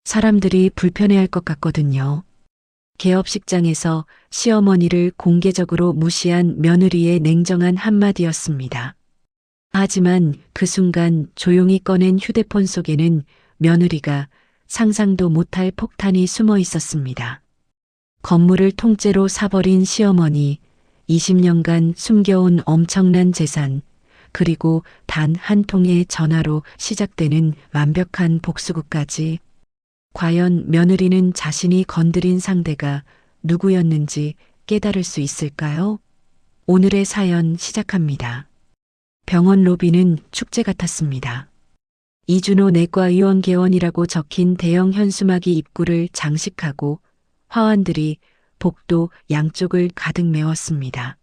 사람들이 불편해할 것 같거든요. 개업식장에서 시어머니를 공개적으로 무시한 며느리의 냉정한 한마디였습니다. 하지만 그 순간 조용히 꺼낸 휴대폰 속에는 며느리가 상상도 못할 폭탄이 숨어 있었습니다. 건물을 통째로 사버린 시어머니, 20년간 숨겨온 엄청난 재산, 그리고 단 한 통의 전화로 시작되는 완벽한 복수극까지. 과연 며느리는 자신이 건드린 상대가 누구였는지 깨달을 수 있을까요? 오늘의 사연 시작합니다. 병원 로비는 축제 같았습니다. 이준호 내과의원 개원이라고 적힌 대형 현수막이 입구를 장식하고 화환들이 복도 양쪽을 가득 메웠습니다.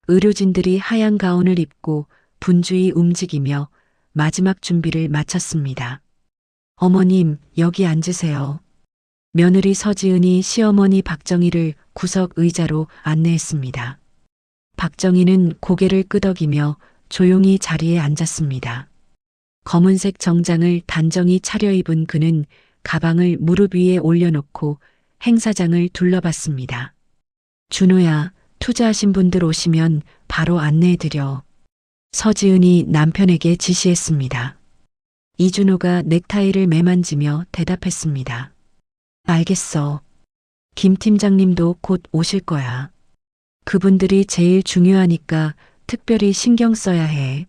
의료진들이 하얀 가운을 입고 분주히 움직이며 마지막 준비를 마쳤습니다. 어머님, 여기 앉으세요. 며느리 서지은이 시어머니 박정희를 구석 의자로 안내했습니다. 박정희는 고개를 끄덕이며 조용히 자리에 앉았습니다. 검은색 정장을 단정히 차려입은 그는 가방을 무릎 위에 올려놓고 행사장을 둘러봤습니다. 준호야, 투자하신 분들 오시면 바로 안내해드려. 서지은이 남편에게 지시했습니다. 이준호가 넥타이를 매만지며 대답했습니다. 알겠어. 김 팀장님도 곧 오실 거야. 그분들이 제일 중요하니까 특별히 신경 써야 해.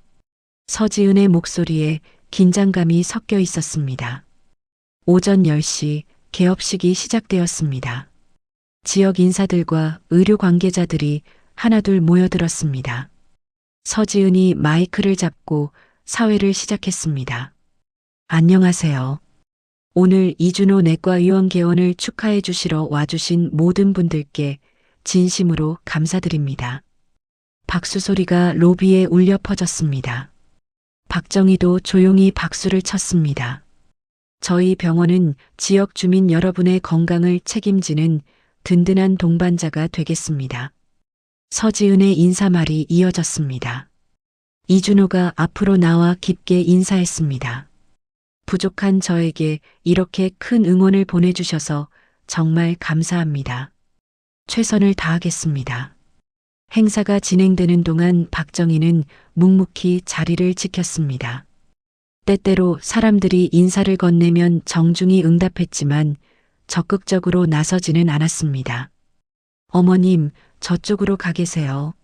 서지은의 목소리에 긴장감이 섞여 있었습니다. 오전 10시 개업식이 시작되었습니다. 지역 인사들과 의료 관계자들이 하나둘 모여들었습니다. 서지은이 마이크를 잡고 사회를 시작했습니다. 안녕하세요. 오늘 이준호 내과의원 개원을 축하해 주시러 와주신 모든 분들께 진심으로 감사드립니다. 박수 소리가 로비에 울려 퍼졌습니다. 박정희도 조용히 박수를 쳤습니다. 저희 병원은 지역 주민 여러분의 건강을 책임지는 든든한 동반자가 되겠습니다. 서지은의 인사말이 이어졌습니다. 이준호가 앞으로 나와 깊게 인사했습니다. 부족한 저에게 이렇게 큰 응원을 보내주셔서 정말 감사합니다. 최선을 다하겠습니다. 행사가 진행되는 동안 박정희는 묵묵히 자리를 지켰습니다. 때때로 사람들이 인사를 건네면 정중히 응답했지만 적극적으로 나서지는 않았습니다. 어머님, 저쪽으로 가 계세요.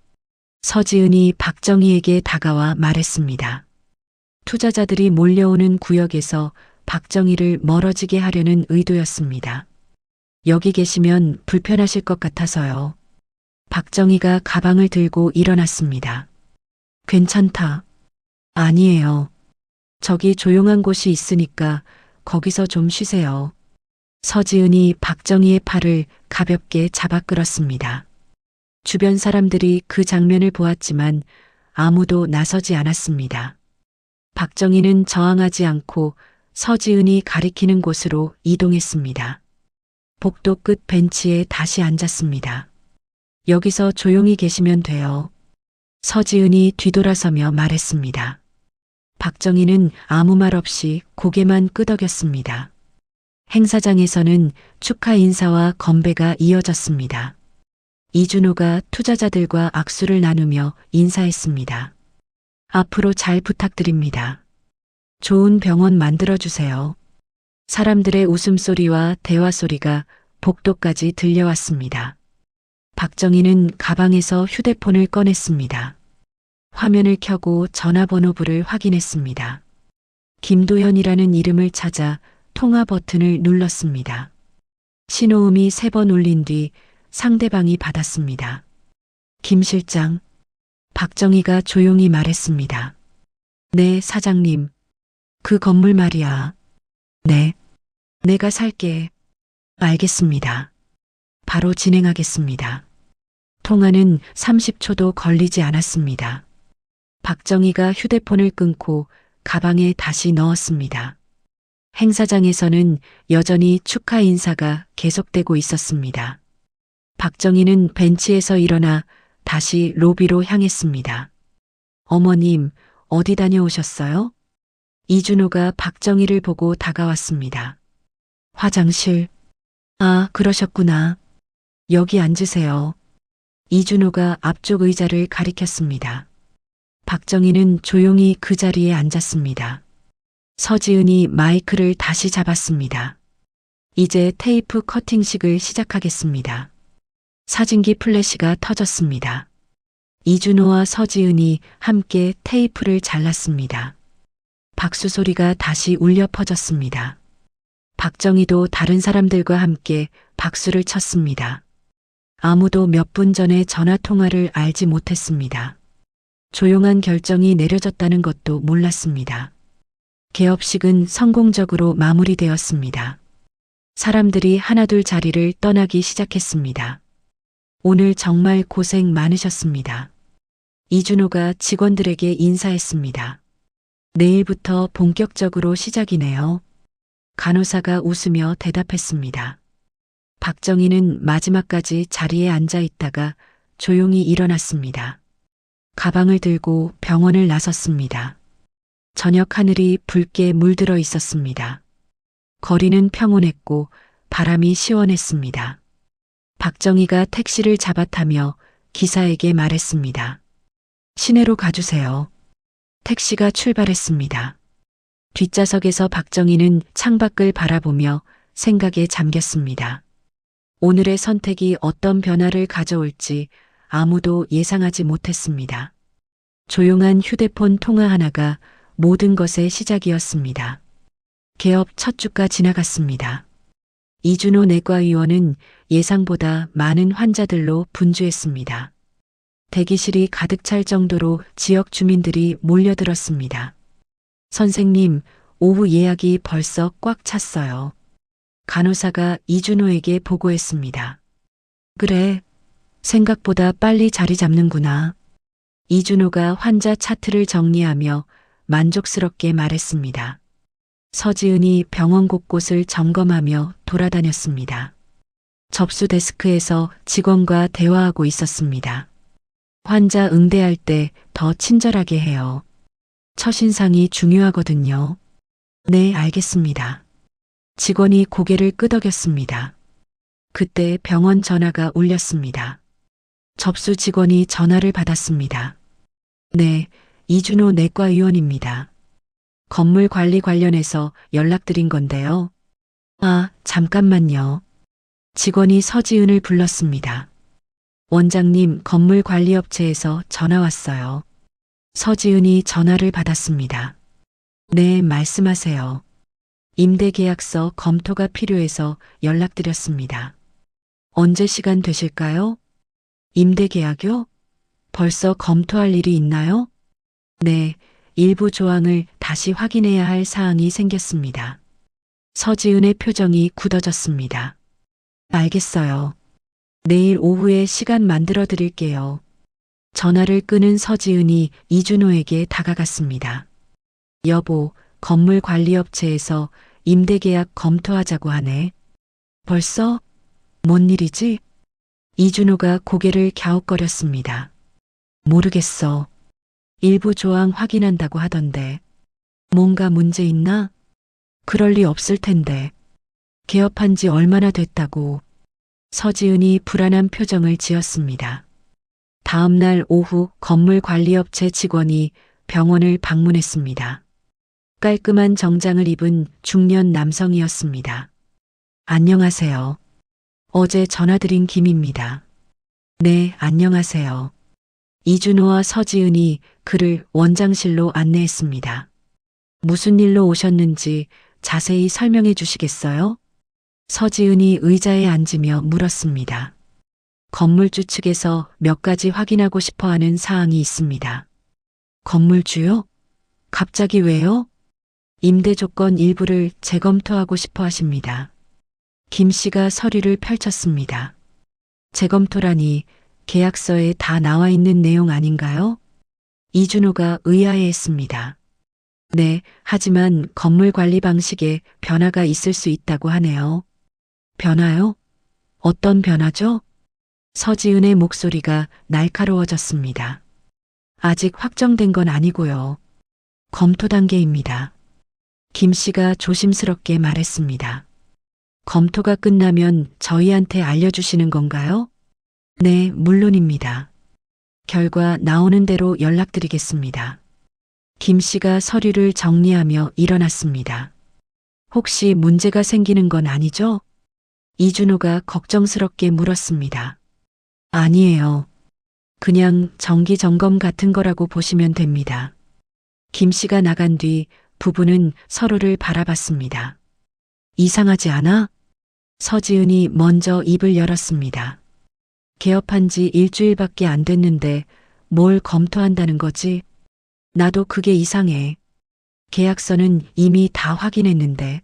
서지은이 박정희에게 다가와 말했습니다. 투자자들이 몰려오는 구역에서 박정희를 멀어지게 하려는 의도였습니다. 여기 계시면 불편하실 것 같아서요. 박정희가 가방을 들고 일어났습니다. 괜찮다. 아니에요. 저기 조용한 곳이 있으니까 거기서 좀 쉬세요. 서지은이 박정희의 팔을 가볍게 잡아 끌었습니다. 주변 사람들이 그 장면을 보았지만 아무도 나서지 않았습니다. 박정희는 저항하지 않고 서지은이 가리키는 곳으로 이동했습니다. 복도 끝 벤치에 다시 앉았습니다. 여기서 조용히 계시면 돼요. 서지은이 뒤돌아서며 말했습니다. 박정희는 아무 말 없이 고개만 끄덕였습니다. 행사장에서는 축하 인사와 건배가 이어졌습니다. 이준호가 투자자들과 악수를 나누며 인사했습니다. 앞으로 잘 부탁드립니다. 좋은 병원 만들어주세요. 사람들의 웃음소리와 대화소리가 복도까지 들려왔습니다. 박정희는 가방에서 휴대폰을 꺼냈습니다. 화면을 켜고 전화번호부를 확인했습니다. 김도현이라는 이름을 찾아 통화 버튼을 눌렀습니다. 신호음이 3번 울린 뒤 상대방이 받았습니다. 김 실장. 박정희가 조용히 말했습니다. 네, 사장님. 그 건물 말이야. 네. 내가 살게. 알겠습니다. 바로 진행하겠습니다. 통화는 30초도 걸리지 않았습니다. 박정희가 휴대폰을 끊고 가방에 다시 넣었습니다. 행사장에서는 여전히 축하 인사가 계속되고 있었습니다. 박정희는 벤치에서 일어나 다시 로비로 향했습니다. 어머님, 어디 다녀오셨어요? 이준호가 박정희를 보고 다가왔습니다. 화장실. 아, 그러셨구나. 여기 앉으세요. 이준호가 앞쪽 의자를 가리켰습니다. 박정희는 조용히 그 자리에 앉았습니다. 서지은이 마이크를 다시 잡았습니다. 이제 테이프 커팅식을 시작하겠습니다. 사진기 플래시가 터졌습니다. 이준호와 서지은이 함께 테이프를 잘랐습니다. 박수 소리가 다시 울려 퍼졌습니다. 박정희도 다른 사람들과 함께 박수를 쳤습니다. 아무도 몇 분 전에 전화 통화를 알지 못했습니다. 조용한 결정이 내려졌다는 것도 몰랐습니다. 개업식은 성공적으로 마무리되었습니다. 사람들이 하나둘 자리를 떠나기 시작했습니다. 오늘 정말 고생 많으셨습니다. 이준호가 직원들에게 인사했습니다. 내일부터 본격적으로 시작이네요. 간호사가 웃으며 대답했습니다. 박정희는 마지막까지 자리에 앉아 있다가 조용히 일어났습니다. 가방을 들고 병원을 나섰습니다. 저녁 하늘이 붉게 물들어 있었습니다. 거리는 평온했고 바람이 시원했습니다. 박정희가 택시를 잡아타며 기사에게 말했습니다. 시내로 가주세요. 택시가 출발했습니다. 뒷좌석에서 박정희는 창밖을 바라보며 생각에 잠겼습니다. 오늘의 선택이 어떤 변화를 가져올지 아무도 예상하지 못했습니다. 조용한 휴대폰 통화 하나가 모든 것의 시작이었습니다. 개업 첫 주가 지나갔습니다. 이준호 내과의원은 예상보다 많은 환자들로 분주했습니다. 대기실이 가득 찰 정도로 지역 주민들이 몰려들었습니다. 선생님, 오후 예약이 벌써 꽉 찼어요. 간호사가 이준호에게 보고했습니다. 그래, 생각보다 빨리 자리 잡는구나. 이준호가 환자 차트를 정리하며 만족스럽게 말했습니다. 서지은이 병원 곳곳을 점검하며 돌아다녔습니다. 접수 데스크에서 직원과 대화하고 있었습니다. 환자 응대할 때 더 친절하게 해요. 첫인상이 중요하거든요. 네, 알겠습니다. 직원이 고개를 끄덕였습니다. 그때 병원 전화가 울렸습니다. 접수 직원이 전화를 받았습니다. 네, 이준호 내과의원입니다. 건물 관리 관련해서 연락드린 건데요. 아, 잠깐만요. 직원이 서지은을 불렀습니다. 원장님, 건물 관리업체에서 전화 왔어요. 서지은이 전화를 받았습니다. 네, 말씀하세요. 임대계약서 검토가 필요해서 연락드렸습니다. 언제 시간 되실까요? 임대계약요? 벌써 검토할 일이 있나요? 네, 일부 조항을 다시 확인해야 할 사항이 생겼습니다. 서지은의 표정이 굳어졌습니다. 알겠어요. 내일 오후에 시간 만들어 드릴게요. 전화를 끄는 서지은이 이준호에게 다가갔습니다. 여보, 건물 관리업체에서 임대계약 검토하자고 하네. 벌써? 뭔 일이지? 이준호가 고개를 갸웃거렸습니다. 모르겠어. 일부 조항 확인한다고 하던데. 뭔가 문제 있나? 그럴 리 없을 텐데. 개업한 지 얼마나 됐다고. 서지은이 불안한 표정을 지었습니다. 다음 날 오후 건물 관리업체 직원이 병원을 방문했습니다. 깔끔한 정장을 입은 중년 남성이었습니다. 안녕하세요. 어제 전화드린 김입니다. 네, 안녕하세요. 이준호와 서지은이 그를 원장실로 안내했습니다. 무슨 일로 오셨는지 자세히 설명해 주시겠어요? 서지은이 의자에 앉으며 물었습니다. 건물주 측에서 몇 가지 확인하고 싶어 하는 사항이 있습니다. 건물주요? 갑자기 왜요? 임대 조건 일부를 재검토하고 싶어 하십니다. 김 씨가 서류를 펼쳤습니다. 재검토라니 계약서에 다 나와 있는 내용 아닌가요? 이준호가 의아해했습니다. 네, 하지만 건물 관리 방식에 변화가 있을 수 있다고 하네요. 변화요? 어떤 변화죠? 서지은의 목소리가 날카로워졌습니다. 아직 확정된 건 아니고요. 검토 단계입니다. 김 씨가 조심스럽게 말했습니다. 검토가 끝나면 저희한테 알려주시는 건가요? 네, 물론입니다. 결과 나오는 대로 연락드리겠습니다. 김 씨가 서류를 정리하며 일어났습니다. 혹시 문제가 생기는 건 아니죠? 이준호가 걱정스럽게 물었습니다. 아니에요. 그냥 정기 점검 같은 거라고 보시면 됩니다. 김 씨가 나간 뒤 부부는 서로를 바라봤습니다. 이상하지 않아? 서지은이 먼저 입을 열었습니다. 개업한 지 일주일밖에 안 됐는데 뭘 검토한다는 거지? 나도 그게 이상해. 계약서는 이미 다 확인했는데.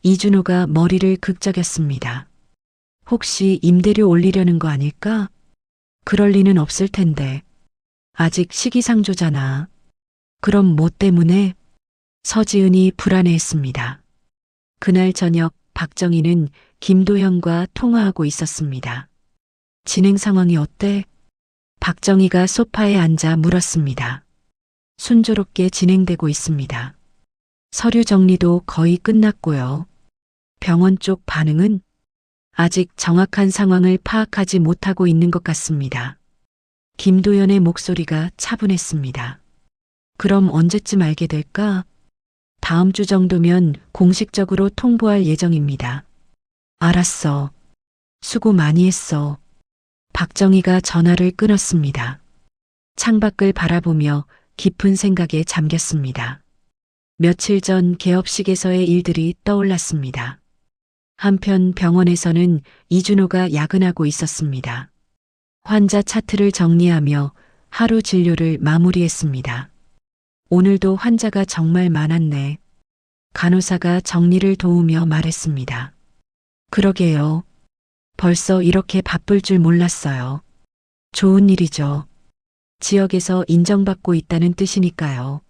이준호가 머리를 극적였습니다. 혹시 임대료 올리려는 거 아닐까? 그럴 리는 없을 텐데. 아직 시기상조잖아. 그럼 뭐 때문에? 서지은이 불안해했습니다. 그날 저녁 박정희는 김도현과 통화하고 있었습니다. 진행 상황이 어때? 박정희가 소파에 앉아 물었습니다. 순조롭게 진행되고 있습니다. 서류 정리도 거의 끝났고요. 병원 쪽 반응은 아직 정확한 상황을 파악하지 못하고 있는 것 같습니다. 김도연의 목소리가 차분했습니다. 그럼 언제쯤 알게 될까? 다음 주 정도면 공식적으로 통보할 예정입니다. 알았어. 수고 많이 했어. 박정희가 전화를 끊었습니다. 창밖을 바라보며 깊은 생각에 잠겼습니다. 며칠 전 개업식에서의 일들이 떠올랐습니다. 한편 병원에서는 이준호가 야근하고 있었습니다. 환자 차트를 정리하며 하루 진료를 마무리했습니다. 오늘도 환자가 정말 많았네. 간호사가 정리를 도우며 말했습니다. 그러게요. 벌써 이렇게 바쁠 줄 몰랐어요. 좋은 일이죠. 지역에서 인정받고 있다는 뜻이니까요.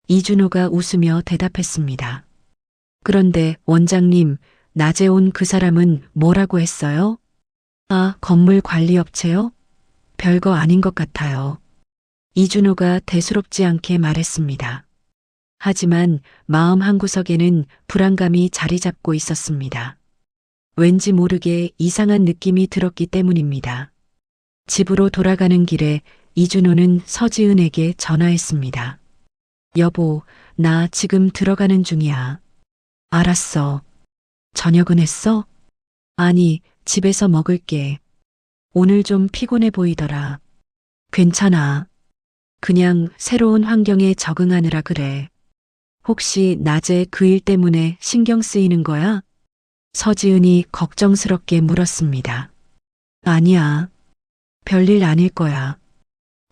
이준호가 웃으며 대답했습니다. 그런데 원장님, 낮에 온 그 사람은 뭐라고 했어요? 아, 건물 관리업체요? 별거 아닌 것 같아요. 이준호가 대수롭지 않게 말했습니다. 하지만 마음 한구석에는 불안감이 자리 잡고 있었습니다. 왠지 모르게 이상한 느낌이 들었기 때문입니다. 집으로 돌아가는 길에 이준호는 서지은에게 전화했습니다. 여보, 나 지금 들어가는 중이야. 알았어. 저녁은 했어? 아니, 집에서 먹을게. 오늘 좀 피곤해 보이더라. 괜찮아. 그냥 새로운 환경에 적응하느라 그래. 혹시 낮에 그 일 때문에 신경 쓰이는 거야? 서지은이 걱정스럽게 물었습니다. 아니야. 별일 아닐 거야.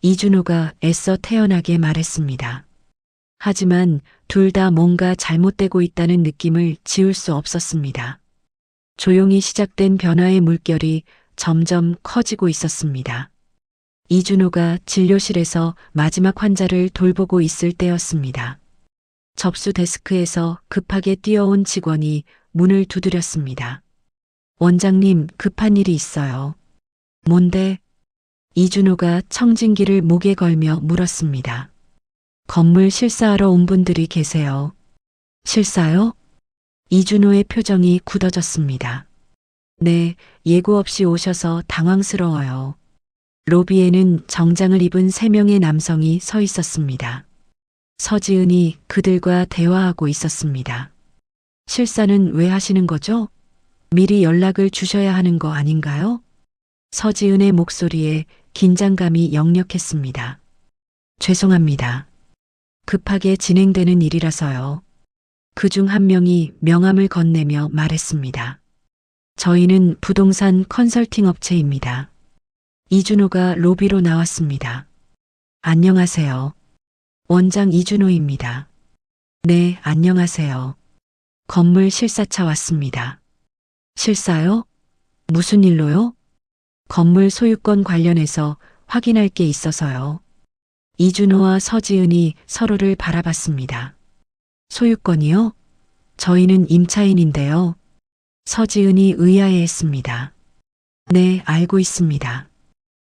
이준호가 애써 태연하게 말했습니다. 하지만 둘 다 뭔가 잘못되고 있다는 느낌을 지울 수 없었습니다. 조용히 시작된 변화의 물결이 점점 커지고 있었습니다. 이준호가 진료실에서 마지막 환자를 돌보고 있을 때였습니다. 접수 데스크에서 급하게 뛰어온 직원이 문을 두드렸습니다. 원장님, 급한 일이 있어요. 뭔데? 이준호가 청진기를 목에 걸며 물었습니다. 건물 실사하러 온 분들이 계세요. 실사요? 이준호의 표정이 굳어졌습니다. 네, 예고 없이 오셔서 당황스러워요. 로비에는 정장을 입은 3명의 남성이 서 있었습니다. 서지은이 그들과 대화하고 있었습니다. 실사는 왜 하시는 거죠? 미리 연락을 주셔야 하는 거 아닌가요? 서지은의 목소리에 긴장감이 역력했습니다. 죄송합니다. 급하게 진행되는 일이라서요. 그중 한 명이 명함을 건네며 말했습니다. 저희는 부동산 컨설팅 업체입니다. 이준호가 로비로 나왔습니다. 안녕하세요. 원장 이준호입니다. 네, 안녕하세요. 건물 실사차 왔습니다. 실사요? 무슨 일로요? 건물 소유권 관련해서 확인할 게 있어서요. 이준호와 서지은이 서로를 바라봤습니다. 소유권이요? 저희는 임차인인데요. 서지은이 의아해했습니다. 네, 알고 있습니다.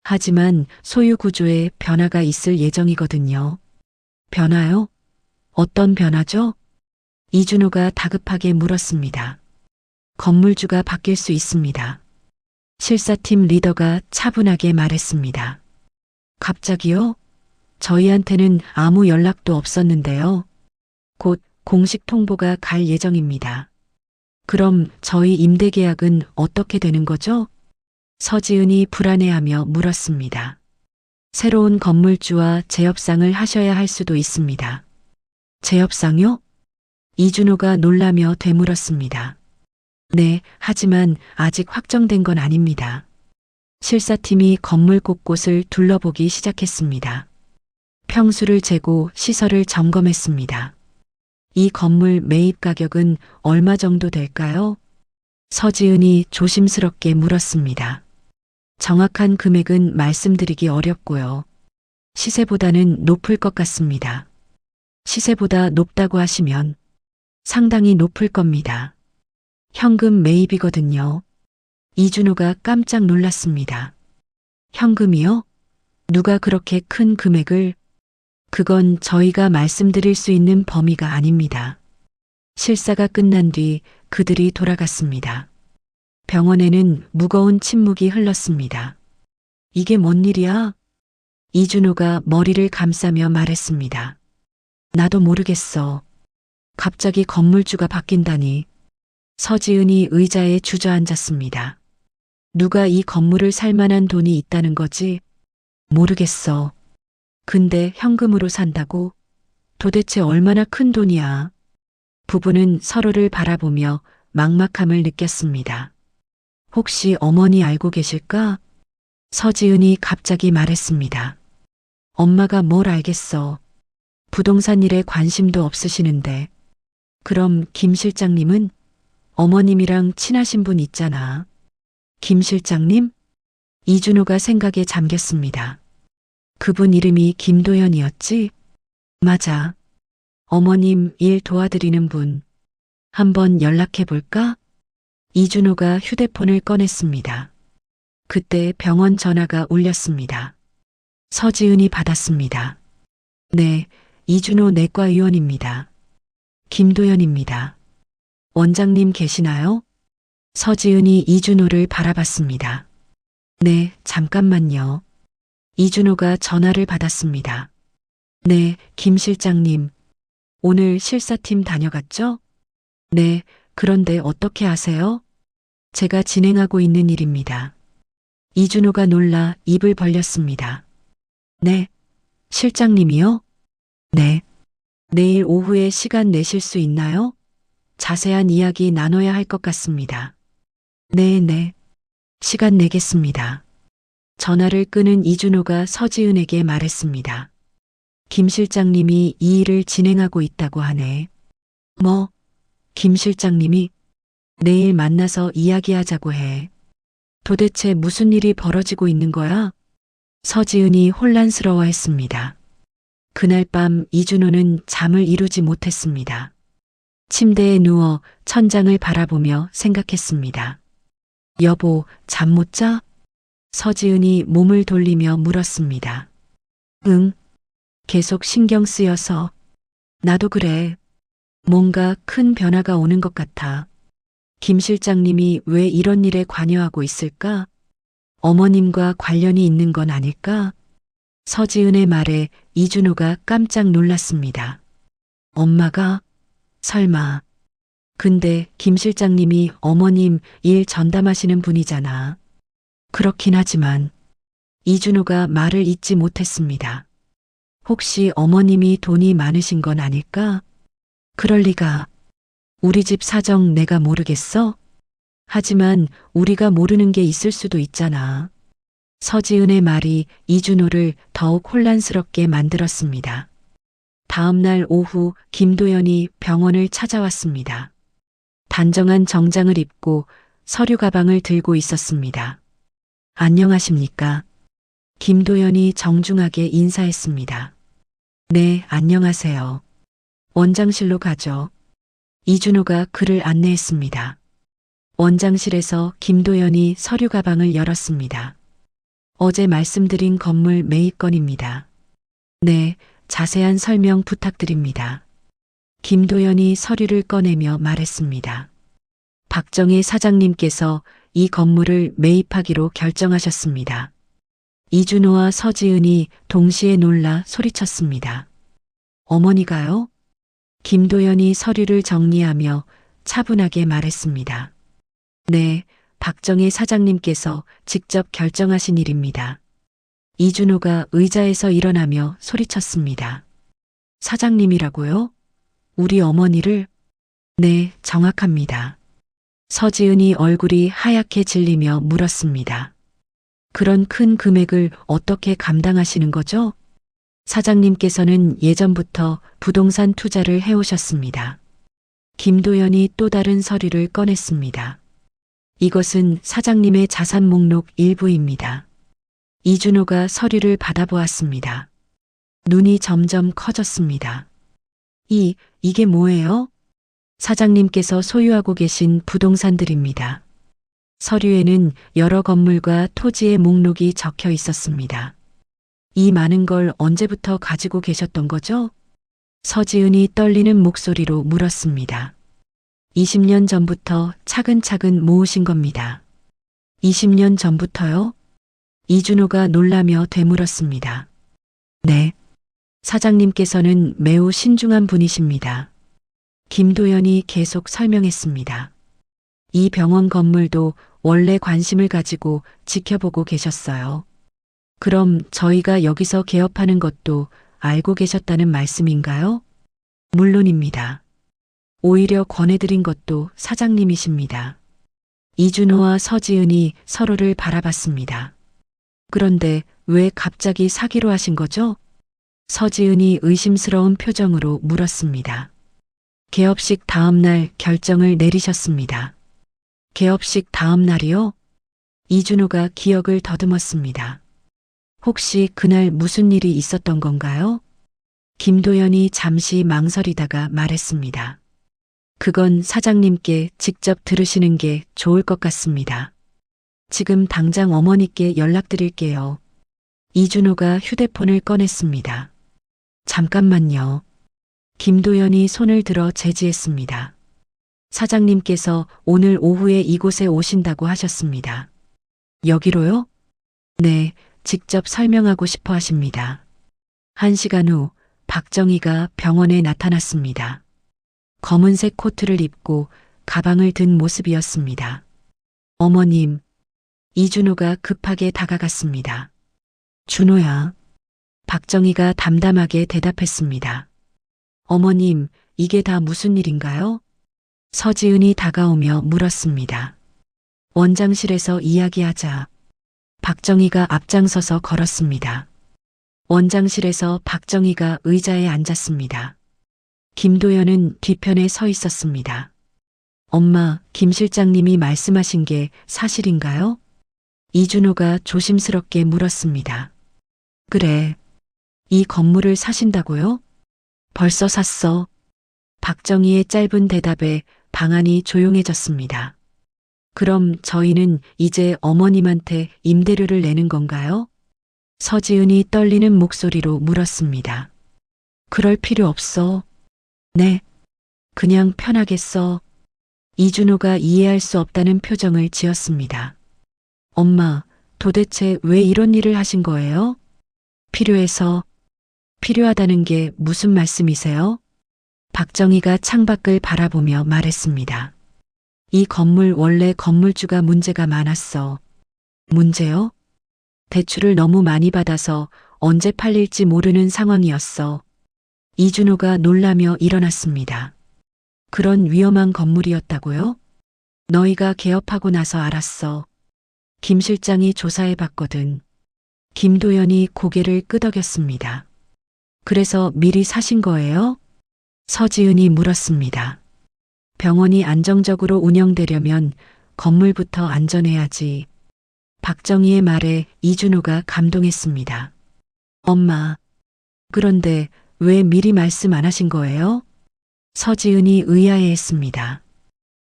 하지만 소유 구조에 변화가 있을 예정이거든요. 변화요? 어떤 변화죠? 이준호가 다급하게 물었습니다. 건물주가 바뀔 수 있습니다. 실사팀 리더가 차분하게 말했습니다. 갑자기요? 저희한테는 아무 연락도 없었는데요. 곧 공식 통보가 갈 예정입니다. 그럼 저희 임대 계약은 어떻게 되는 거죠? 서지은이 불안해하며 물었습니다. 새로운 건물주와 재협상을 하셔야 할 수도 있습니다. 재협상요? 이준호가 놀라며 되물었습니다. 네, 하지만 아직 확정된 건 아닙니다. 실사팀이 건물 곳곳을 둘러보기 시작했습니다. 평수를 재고 시설을 점검했습니다. 이 건물 매입 가격은 얼마 정도 될까요? 서지은이 조심스럽게 물었습니다. 정확한 금액은 말씀드리기 어렵고요. 시세보다는 높을 것 같습니다. 시세보다 높다고 하시면 상당히 높을 겁니다. 현금 매입이거든요. 이준호가 깜짝 놀랐습니다. 현금이요? 누가 그렇게 큰 금액을? 그건 저희가 말씀드릴 수 있는 범위가 아닙니다. 실사가 끝난 뒤 그들이 돌아갔습니다. 병원에는 무거운 침묵이 흘렀습니다. 이게 뭔 일이야? 이준호가 머리를 감싸며 말했습니다. 나도 모르겠어. 갑자기 건물주가 바뀐다니. 서지은이 의자에 주저앉았습니다. 누가 이 건물을 살 만한 돈이 있다는 거지? 모르겠어. 근데 현금으로 산다고? 도대체 얼마나 큰 돈이야? 부부는 서로를 바라보며 막막함을 느꼈습니다. 혹시 어머니 알고 계실까? 서지은이 갑자기 말했습니다. 엄마가 뭘 알겠어. 부동산 일에 관심도 없으시는데. 그럼 김 실장님은? 어머님이랑 친하신 분 있잖아. 김 실장님? 이준호가 생각에 잠겼습니다. 그분 이름이 김도연이었지? 맞아. 어머님 일 도와드리는 분. 한번 연락해 볼까? 이준호가 휴대폰을 꺼냈습니다. 그때 병원 전화가 울렸습니다. 서지은이 받았습니다. 네, 이준호 내과의원입니다. 김도연입니다. 원장님 계시나요? 서지은이 이준호를 바라봤습니다. 네, 잠깐만요. 이준호가 전화를 받았습니다. 네, 김 실장님. 오늘 실사팀 다녀갔죠? 네, 그런데 어떻게 아세요? 제가 진행하고 있는 일입니다. 이준호가 놀라 입을 벌렸습니다. 네, 실장님이요? 네. 내일 오후에 시간 내실 수 있나요? 자세한 이야기 나눠야 할 것 같습니다. 네. 시간 내겠습니다. 전화를 끄는 이준호가 서지은에게 말했습니다. 김 실장님이 이 일을 진행하고 있다고 하네. 뭐? 김 실장님이 내일 만나서 이야기하자고 해. 도대체 무슨 일이 벌어지고 있는 거야? 서지은이 혼란스러워했습니다. 그날 밤 이준호는 잠을 이루지 못했습니다. 침대에 누워 천장을 바라보며 생각했습니다. 여보, 잠 못 자? 서지은이 몸을 돌리며 물었습니다. 응. 계속 신경 쓰여서. 나도 그래. 뭔가 큰 변화가 오는 것 같아. 김 실장님이 왜 이런 일에 관여하고 있을까? 어머님과 관련이 있는 건 아닐까? 서지은의 말에 이준호가 깜짝 놀랐습니다. 엄마가? 설마. 근데 김 실장님이 어머님 일 전담하시는 분이잖아. 그렇긴 하지만 이준호가 말을 잇지 못했습니다. 혹시 어머님이 돈이 많으신 건 아닐까? 그럴 리가. 우리 집 사정 내가 모르겠어? 하지만 우리가 모르는 게 있을 수도 있잖아. 서지은의 말이 이준호를 더욱 혼란스럽게 만들었습니다. 다음 날 오후 김도연이 병원을 찾아왔습니다. 단정한 정장을 입고 서류 가방을 들고 있었습니다. 안녕하십니까? 김도연이 정중하게 인사했습니다. 네, 안녕하세요. 원장실로 가죠. 이준호가 그를 안내했습니다. 원장실에서 김도연이 서류 가방을 열었습니다. 어제 말씀드린 건물 매입건입니다. 네, 자세한 설명 부탁드립니다. 김도연이 서류를 꺼내며 말했습니다. 박정희 사장님께서 이 건물을 매입하기로 결정하셨습니다. 이준호와 서지은이 동시에 놀라 소리쳤습니다. 어머니가요? 김도연이 서류를 정리하며 차분하게 말했습니다. 네, 박정희 사장님께서 직접 결정하신 일입니다. 이준호가 의자에서 일어나며 소리쳤습니다. 사장님이라고요? 우리 어머니를? 네, 정확합니다. 서지은이 얼굴이 하얗게 질리며 물었습니다. 그런 큰 금액을 어떻게 감당하시는 거죠? 사장님께서는 예전부터 부동산 투자를 해오셨습니다. 김도연이 또 다른 서류를 꺼냈습니다. 이것은 사장님의 자산 목록 일부입니다. 이준호가 서류를 받아보았습니다. 눈이 점점 커졌습니다. 이게 뭐예요? 사장님께서 소유하고 계신 부동산들입니다. 서류에는 여러 건물과 토지의 목록이 적혀 있었습니다. 이 많은 걸 언제부터 가지고 계셨던 거죠? 서지은이 떨리는 목소리로 물었습니다. 20년 전부터 차근차근 모으신 겁니다. 20년 전부터요? 이준호가 놀라며 되물었습니다. 네. 사장님께서는 매우 신중한 분이십니다. 김도연이 계속 설명했습니다. 이 병원 건물도 원래 관심을 가지고 지켜보고 계셨어요. 그럼 저희가 여기서 개업하는 것도 알고 계셨다는 말씀인가요? 물론입니다. 오히려 권해드린 것도 사장님이십니다. 이준호와 서지은이 서로를 바라봤습니다. 그런데 왜 갑자기 사기로 하신 거죠? 서지은이 의심스러운 표정으로 물었습니다. 개업식 다음 날 결정을 내리셨습니다. 개업식 다음 날이요? 이준호가 기억을 더듬었습니다. 혹시 그날 무슨 일이 있었던 건가요? 김도연이 잠시 망설이다가 말했습니다. 그건 사장님께 직접 들으시는 게 좋을 것 같습니다. 지금 당장 어머니께 연락드릴게요. 이준호가 휴대폰을 꺼냈습니다. 잠깐만요. 김도연이 손을 들어 제지했습니다. 사장님께서 오늘 오후에 이곳에 오신다고 하셨습니다. 여기로요? 네, 직접 설명하고 싶어 하십니다. 1시간 후 박정희가 병원에 나타났습니다. 검은색 코트를 입고 가방을 든 모습이었습니다. 어머님, 이준호가 급하게 다가갔습니다. 준호야. 박정희가 담담하게 대답했습니다. 어머님, 이게 다 무슨 일인가요? 서지은이 다가오며 물었습니다. 원장실에서 이야기하자. 박정희가 앞장서서 걸었습니다. 원장실에서 박정희가 의자에 앉았습니다. 김도연은 뒤편에 서 있었습니다. 엄마, 김 실장님이 말씀하신 게 사실인가요? 이준호가 조심스럽게 물었습니다. 그래. 이 건물을 사신다고요? 벌써 샀어. 박정희의 짧은 대답에 방안이 조용해졌습니다. 그럼 저희는 이제 어머님한테 임대료를 내는 건가요? 서지은이 떨리는 목소리로 물었습니다. 그럴 필요 없어. 네. 그냥 편하게 써. 이준호가 이해할 수 없다는 표정을 지었습니다. 엄마, 도대체 왜 이런 일을 하신 거예요? 필요해서. 필요하다는 게 무슨 말씀이세요? 박정희가 창밖을 바라보며 말했습니다. 이 건물 원래 건물주가 문제가 많았어. 문제요? 대출을 너무 많이 받아서 언제 팔릴지 모르는 상황이었어. 이준호가 놀라며 일어났습니다. 그런 위험한 건물이었다고요? 너희가 개업하고 나서 알았어. 김 실장이 조사해 봤거든. 김도연이 고개를 끄덕였습니다. 그래서 미리 사신 거예요? 서지은이 물었습니다. 병원이 안정적으로 운영되려면 건물부터 안전해야지. 박정희의 말에 이준호가 감동했습니다. 엄마, 그런데 왜 미리 말씀 안 하신 거예요? 서지은이 의아해했습니다.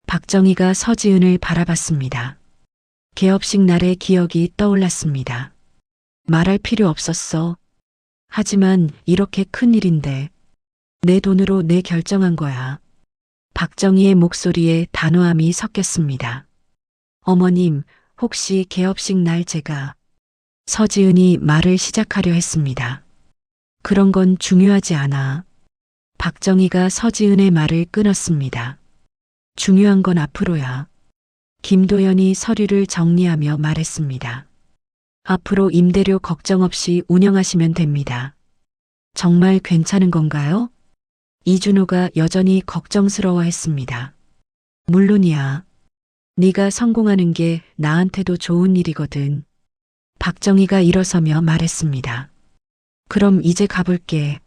박정희가 서지은을 바라봤습니다. 개업식 날의 기억이 떠올랐습니다. 말할 필요 없었어. 하지만 이렇게 큰 일인데 내 돈으로 내 결정한 거야. 박정희의 목소리에 단호함이 섞였습니다. 어머님, 혹시 개업식 날 제가 서지은이 말을 시작하려 했습니다. 그런 건 중요하지 않아. 박정희가 서지은의 말을 끊었습니다. 중요한 건 앞으로야. 김도연이 서류를 정리하며 말했습니다. 앞으로 임대료 걱정 없이 운영하시면 됩니다. 정말 괜찮은 건가요? 이준호가 여전히 걱정스러워했습니다. 물론이야. 네가 성공하는 게 나한테도 좋은 일이거든. 박정희가 일어서며 말했습니다. 그럼 이제 가볼게.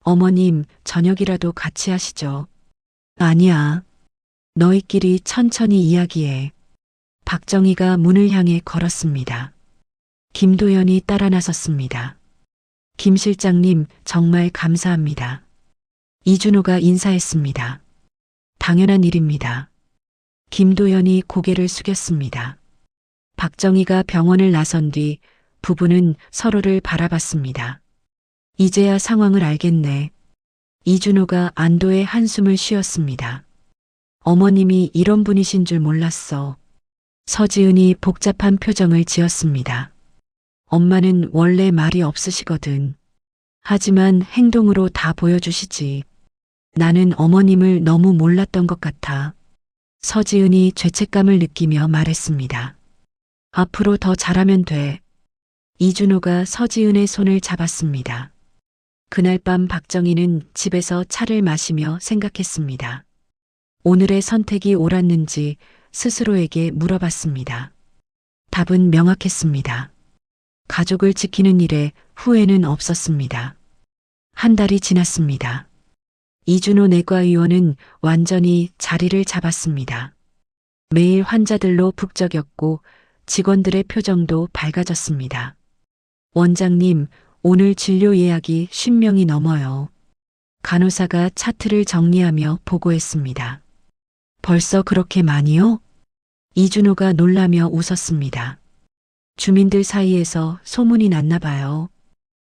어머님, 저녁이라도 같이 하시죠. 아니야. 너희끼리 천천히 이야기해. 박정희가 문을 향해 걸었습니다. 김도연이 따라 나섰습니다. 김 실장님, 정말 감사합니다. 이준호가 인사했습니다. 당연한 일입니다. 김도연이 고개를 숙였습니다. 박정희가 병원을 나선 뒤 부부는 서로를 바라봤습니다. 이제야 상황을 알겠네. 이준호가 안도의 한숨을 쉬었습니다. 어머님이 이런 분이신 줄 몰랐어. 서지은이 복잡한 표정을 지었습니다. 엄마는 원래 말이 없으시거든. 하지만 행동으로 다 보여주시지. 나는 어머님을 너무 몰랐던 것 같아. 서지은이 죄책감을 느끼며 말했습니다. 앞으로 더 잘하면 돼. 이준호가 서지은의 손을 잡았습니다. 그날 밤 박정희는 집에서 차를 마시며 생각했습니다. 오늘의 선택이 옳았는지 스스로에게 물어봤습니다. 답은 명확했습니다. 가족을 지키는 일에 후회는 없었습니다. 한 달이 지났습니다. 이준호 내과의원은 완전히 자리를 잡았습니다. 매일 환자들로 북적였고 직원들의 표정도 밝아졌습니다. 원장님, 오늘 진료 예약이 50명이 넘어요. 간호사가 차트를 정리하며 보고했습니다. 벌써 그렇게 많이요? 이준호가 놀라며 웃었습니다. 주민들 사이에서 소문이 났나 봐요.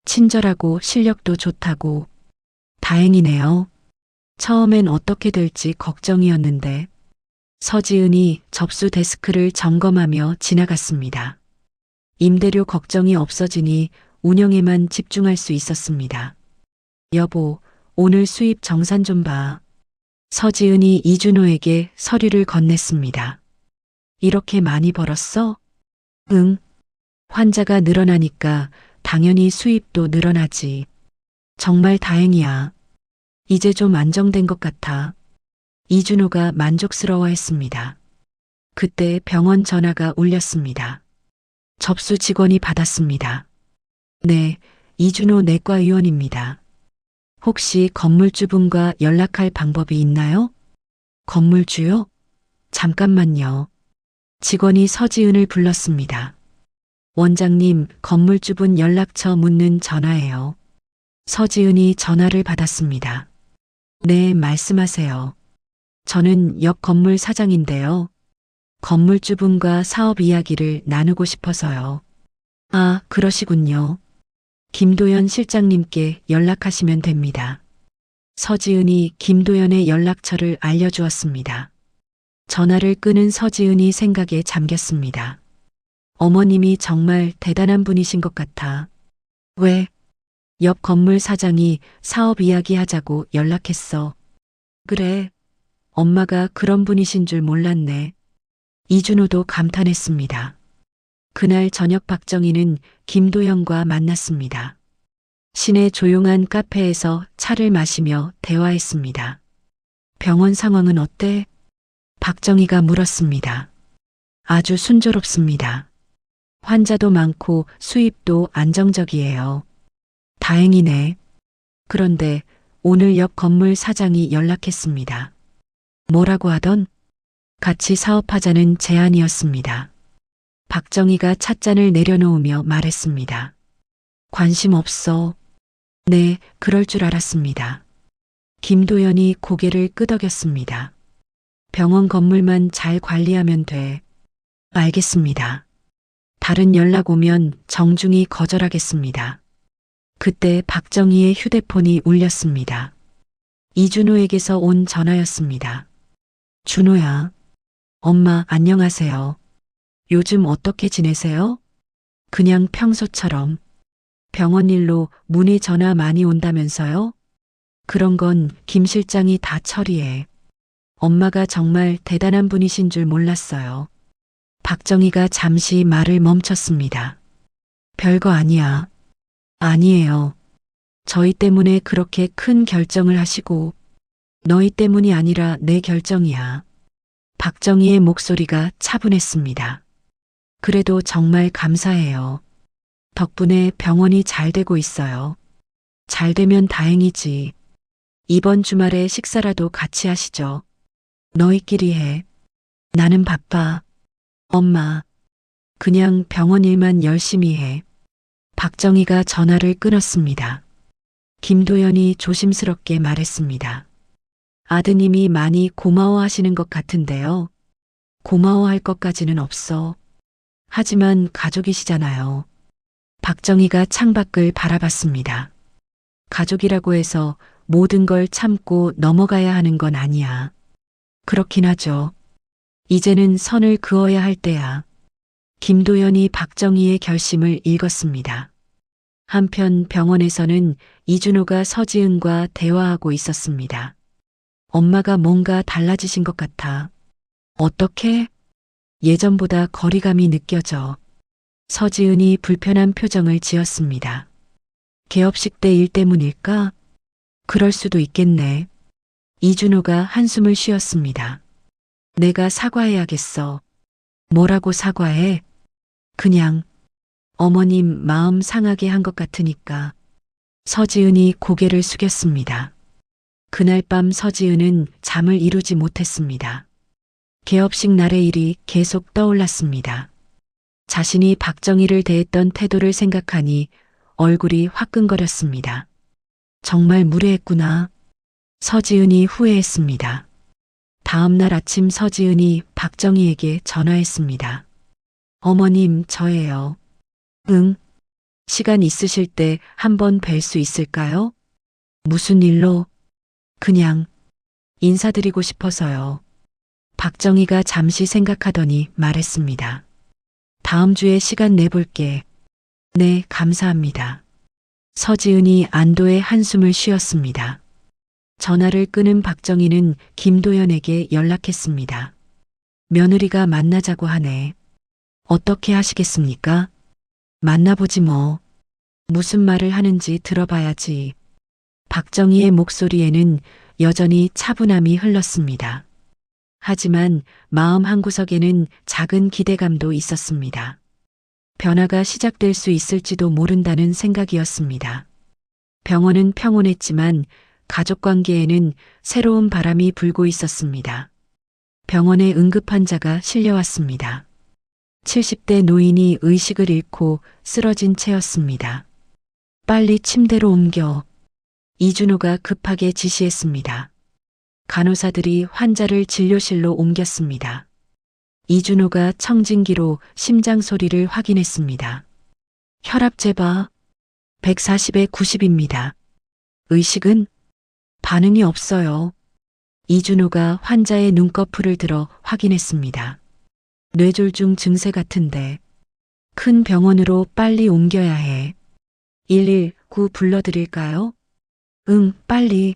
친절하고 실력도 좋다고. 다행이네요. 처음엔 어떻게 될지 걱정이었는데. 서지은이 접수 데스크를 점검하며 지나갔습니다. 임대료 걱정이 없어지니 운영에만 집중할 수 있었습니다. 여보, 오늘 수입 정산 좀 봐. 서지은이 이준호에게 서류를 건넸습니다. 이렇게 많이 벌었어? 응. 환자가 늘어나니까 당연히 수입도 늘어나지. 정말 다행이야. 이제 좀 안정된 것 같아. 이준호가 만족스러워했습니다. 그때 병원 전화가 울렸습니다. 접수 직원이 받았습니다. 네, 이준호 내과의원입니다. 혹시 건물주분과 연락할 방법이 있나요? 건물주요? 잠깐만요. 직원이 서지은을 불렀습니다. 원장님, 건물주분 연락처 묻는 전화예요. 서지은이 전화를 받았습니다. 네, 말씀하세요. 저는 옆 건물 사장인데요. 건물주분과 사업 이야기를 나누고 싶어서요. 아, 그러시군요. 김도연 실장님께 연락하시면 됩니다. 서지은이 김도연의 연락처를 알려주었습니다. 전화를 끊은 서지은이 생각에 잠겼습니다. 어머님이 정말 대단한 분이신 것 같아. 왜? 옆 건물 사장이 사업 이야기하자고 연락했어. 그래. 엄마가 그런 분이신 줄 몰랐네. 이준호도 감탄했습니다. 그날 저녁 박정희는 김도연과 만났습니다. 시내 조용한 카페에서 차를 마시며 대화했습니다. 병원 상황은 어때? 박정희가 물었습니다. 아주 순조롭습니다. 환자도 많고 수입도 안정적이에요. 다행이네. 그런데 오늘 옆 건물 사장이 연락했습니다. 뭐라고 하던? 같이 사업하자는 제안이었습니다. 박정희가 찻잔을 내려놓으며 말했습니다. 관심 없어. 네, 그럴 줄 알았습니다. 김도연이 고개를 끄덕였습니다. 병원 건물만 잘 관리하면 돼. 알겠습니다. 다른 연락 오면 정중히 거절하겠습니다. 그때 박정희의 휴대폰이 울렸습니다. 이준호에게서 온 전화였습니다. 준호야. 엄마 안녕하세요. 요즘 어떻게 지내세요? 그냥 평소처럼. 병원 일로 문의 전화 많이 온다면서요? 그런 건 김 실장이 다 처리해. 엄마가 정말 대단한 분이신 줄 몰랐어요. 박정희가 잠시 말을 멈췄습니다. 별거 아니야. 아니에요. 저희 때문에 그렇게 큰 결정을 하시고 너희 때문이 아니라 내 결정이야. 박정희의 목소리가 차분했습니다. 그래도 정말 감사해요. 덕분에 병원이 잘 되고 있어요. 잘 되면 다행이지. 이번 주말에 식사라도 같이 하시죠. 너희끼리 해. 나는 바빠. 엄마. 그냥 병원 일만 열심히 해. 박정희가 전화를 끊었습니다. 김도연이 조심스럽게 말했습니다. 아드님이 많이 고마워하시는 것 같은데요. 고마워할 것까지는 없어. 하지만 가족이시잖아요. 박정희가 창밖을 바라봤습니다. 가족이라고 해서 모든 걸 참고 넘어가야 하는 건 아니야. 그렇긴 하죠. 이제는 선을 그어야 할 때야. 김도연이 박정희의 결심을 읽었습니다. 한편 병원에서는 이준호가 서지은과 대화하고 있었습니다. 엄마가 뭔가 달라지신 것 같아. 어떻게? 예전보다 거리감이 느껴져. 서지은이 불편한 표정을 지었습니다. 개업식 때 일 때문일까? 그럴 수도 있겠네. 이준호가 한숨을 쉬었습니다. 내가 사과해야겠어. 뭐라고 사과해? 그냥 어머님 마음 상하게 한 것 같으니까. 서지은이 고개를 숙였습니다. 그날 밤 서지은은 잠을 이루지 못했습니다. 개업식 날의 일이 계속 떠올랐습니다. 자신이 박정희를 대했던 태도를 생각하니 얼굴이 화끈거렸습니다. 정말 무례했구나. 서지은이 후회했습니다. 다음 날 아침 서지은이 박정희에게 전화했습니다. 어머님, 저예요. 응? 시간 있으실 때 한번 뵐 수 있을까요? 무슨 일로? 그냥 인사드리고 싶어서요. 박정희가 잠시 생각하더니 말했습니다. 다음 주에 시간 내볼게. 네, 감사합니다. 서지은이 안도의 한숨을 쉬었습니다. 전화를 끊은 박정희는 김도연에게 연락했습니다. 며느리가 만나자고 하네. 어떻게 하시겠습니까? 만나보지 뭐. 무슨 말을 하는지 들어봐야지. 박정희의 목소리에는 여전히 차분함이 흘렀습니다. 하지만 마음 한구석에는 작은 기대감도 있었습니다. 변화가 시작될 수 있을지도 모른다는 생각이었습니다. 병원은 평온했지만 가족 관계에는 새로운 바람이 불고 있었습니다. 병원에 응급환자가 실려왔습니다. 70대 노인이 의식을 잃고 쓰러진 채였습니다. 빨리 침대로 옮겨. 이준호가 급하게 지시했습니다. 간호사들이 환자를 진료실로 옮겼습니다. 이준호가 청진기로 심장 소리를 확인했습니다. 혈압 재봐. 140에 90입니다. 의식은? 반응이 없어요. 이준호가 환자의 눈꺼풀을 들어 확인했습니다. 뇌졸중 증세 같은데. 큰 병원으로 빨리 옮겨야 해. 119 불러드릴까요? 응, 빨리.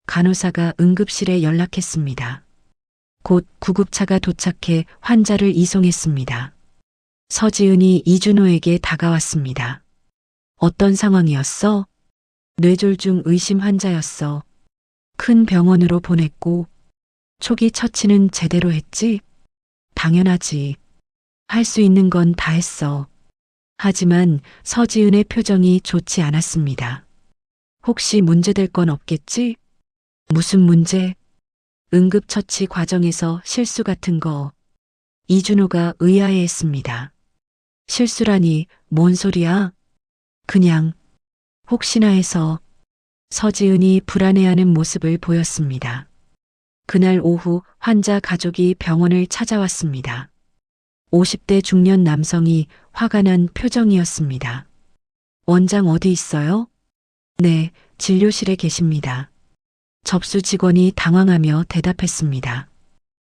간호사가 응급실에 연락했습니다. 곧 구급차가 도착해 환자를 이송했습니다. 서지은이 이준호에게 다가왔습니다. 어떤 상황이었어? 뇌졸중 의심 환자였어. 큰 병원으로 보냈고, 초기 처치는 제대로 했지? 당연하지. 할 수 있는 건 다 했어. 하지만 서지은의 표정이 좋지 않았습니다. 혹시 문제될 건 없겠지? 무슨 문제? 응급처치 과정에서 실수 같은 거. 이준호가 의아해했습니다. 실수라니 뭔 소리야? 그냥 혹시나 해서. 서지은이 불안해하는 모습을 보였습니다. 그날 오후 환자 가족이 병원을 찾아왔습니다. 50대 중년 남성이 화가 난 표정이었습니다. 원장 어디 있어요? 네, 진료실에 계십니다. 접수 직원이 당황하며 대답했습니다.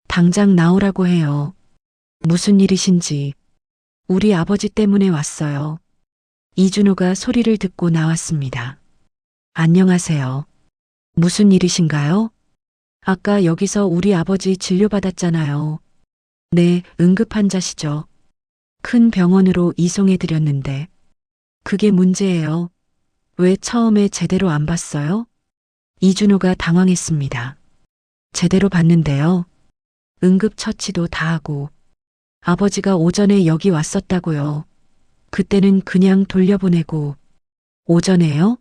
당장 나오라고 해요. 무슨 일이신지. 우리 아버지 때문에 왔어요. 이준호가 소리를 듣고 나왔습니다. 안녕하세요. 무슨 일이신가요? 아까 여기서 우리 아버지 진료받았잖아요. 네, 응급환자시죠. 큰 병원으로 이송해드렸는데. 그게 문제예요. 왜 처음에 제대로 안 봤어요? 이준호가 당황했습니다. 제대로 봤는데요. 응급처치도 다 하고. 아버지가 오전에 여기 왔었다고요. 그때는 그냥 돌려보내고. 오전에요?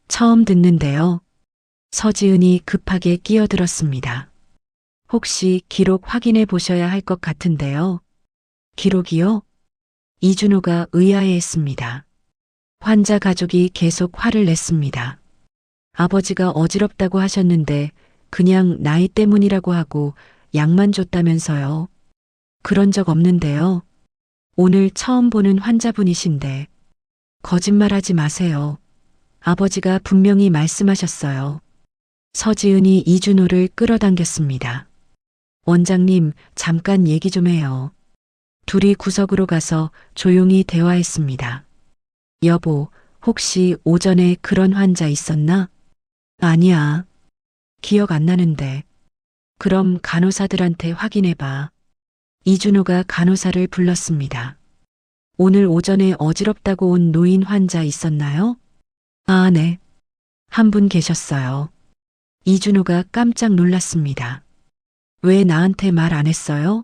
처음 듣는데요. 서지은이 급하게 끼어들었습니다. 혹시 기록 확인해 보셔야 할 것 같은데요. 기록이요? 이준호가 의아해했습니다. 환자 가족이 계속 화를 냈습니다. 아버지가 어지럽다고 하셨는데 그냥 나이 때문이라고 하고 약만 줬다면서요. 그런 적 없는데요. 오늘 처음 보는 환자분이신데. 거짓말하지 마세요. 아버지가 분명히 말씀하셨어요. 서지은이 이준호를 끌어당겼습니다. 원장님, 잠깐 얘기 좀 해요. 둘이 구석으로 가서 조용히 대화했습니다. 여보, 혹시 오전에 그런 환자 있었나? 아니야. 기억 안 나는데. 그럼 간호사들한테 확인해봐. 이준호가 간호사를 불렀습니다. 오늘 오전에 어지럽다고 온 노인 환자 있었나요? 아, 네. 한 분 계셨어요. 이준호가 깜짝 놀랐습니다. 왜 나한테 말 안 했어요?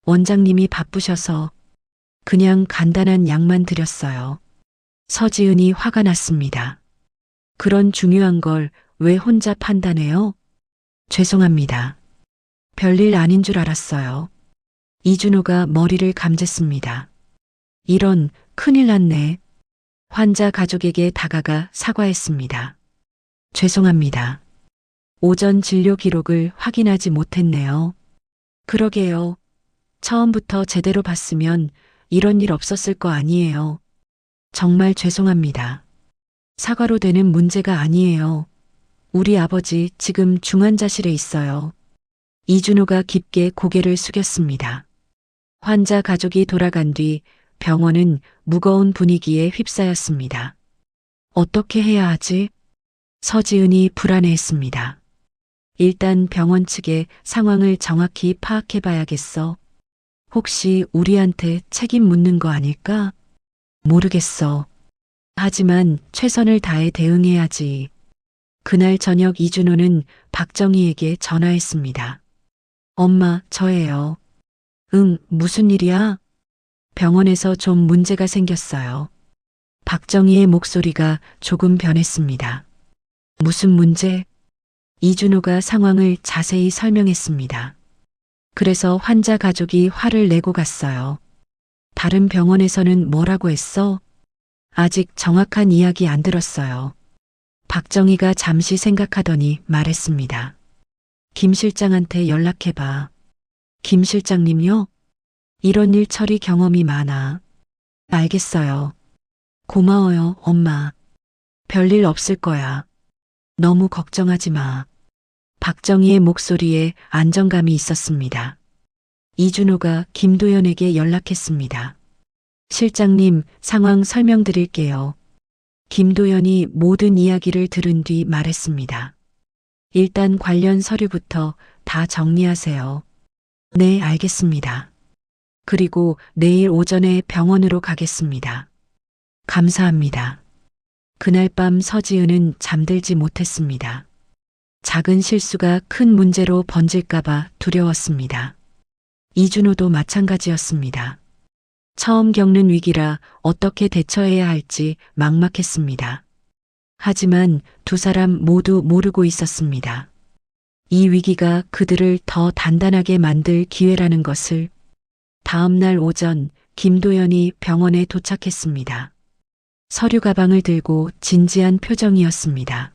원장님이 바쁘셔서 그냥 간단한 약만 드렸어요. 서지은이 화가 났습니다. 그런 중요한 걸 왜 혼자 판단해요? 죄송합니다. 별일 아닌 줄 알았어요. 이준호가 머리를 감jes습니다. 이런, 큰일 났네. 환자 가족에게 다가가 사과했습니다. 죄송합니다. 오전 진료 기록을 확인하지 못했네요. 그러게요. 처음부터 제대로 봤으면 이런 일 없었을 거 아니에요. 정말 죄송합니다. 사과로 되는 문제가 아니에요. 우리 아버지 지금 중환자실에 있어요. 이준호가 깊게 고개를 숙였습니다. 환자 가족이 돌아간 뒤 병원은 무거운 분위기에 휩싸였습니다. 어떻게 해야 하지? 서지은이 불안해했습니다. 일단 병원 측의 상황을 정확히 파악해 봐야겠어. 혹시 우리한테 책임 묻는 거 아닐까? 모르겠어. 하지만 최선을 다해 대응해야지. 그날 저녁 이준호는 박정희에게 전화했습니다. 엄마, 저예요. 응, 무슨 일이야? 병원에서 좀 문제가 생겼어요. 박정희의 목소리가 조금 변했습니다. 무슨 문제? 이준호가 상황을 자세히 설명했습니다. 그래서 환자 가족이 화를 내고 갔어요. 다른 병원에서는 뭐라고 했어? 아직 정확한 이야기 안 들었어요. 박정희가 잠시 생각하더니 말했습니다. 김 실장한테 연락해봐. 김 실장님요? 이런 일 처리 경험이 많아. 알겠어요. 고마워요, 엄마. 별일 없을 거야. 너무 걱정하지 마. 박정희의 목소리에 안정감이 있었습니다. 이준호가 김도연에게 연락했습니다. 실장님, 상황 설명드릴게요. 김도연이 모든 이야기를 들은 뒤 말했습니다. 일단 관련 서류부터 다 정리하세요. 네, 알겠습니다. 그리고 내일 오전에 병원으로 가겠습니다. 감사합니다. 그날 밤 서지은은 잠들지 못했습니다. 작은 실수가 큰 문제로 번질까봐 두려웠습니다. 이준호도 마찬가지였습니다. 처음 겪는 위기라 어떻게 대처해야 할지 막막했습니다. 하지만 두 사람 모두 모르고 있었습니다. 이 위기가 그들을 더 단단하게 만들 기회라는 것을. 다음 날 오전 김도연이 병원에 도착했습니다. 서류 가방을 들고 진지한 표정이었습니다.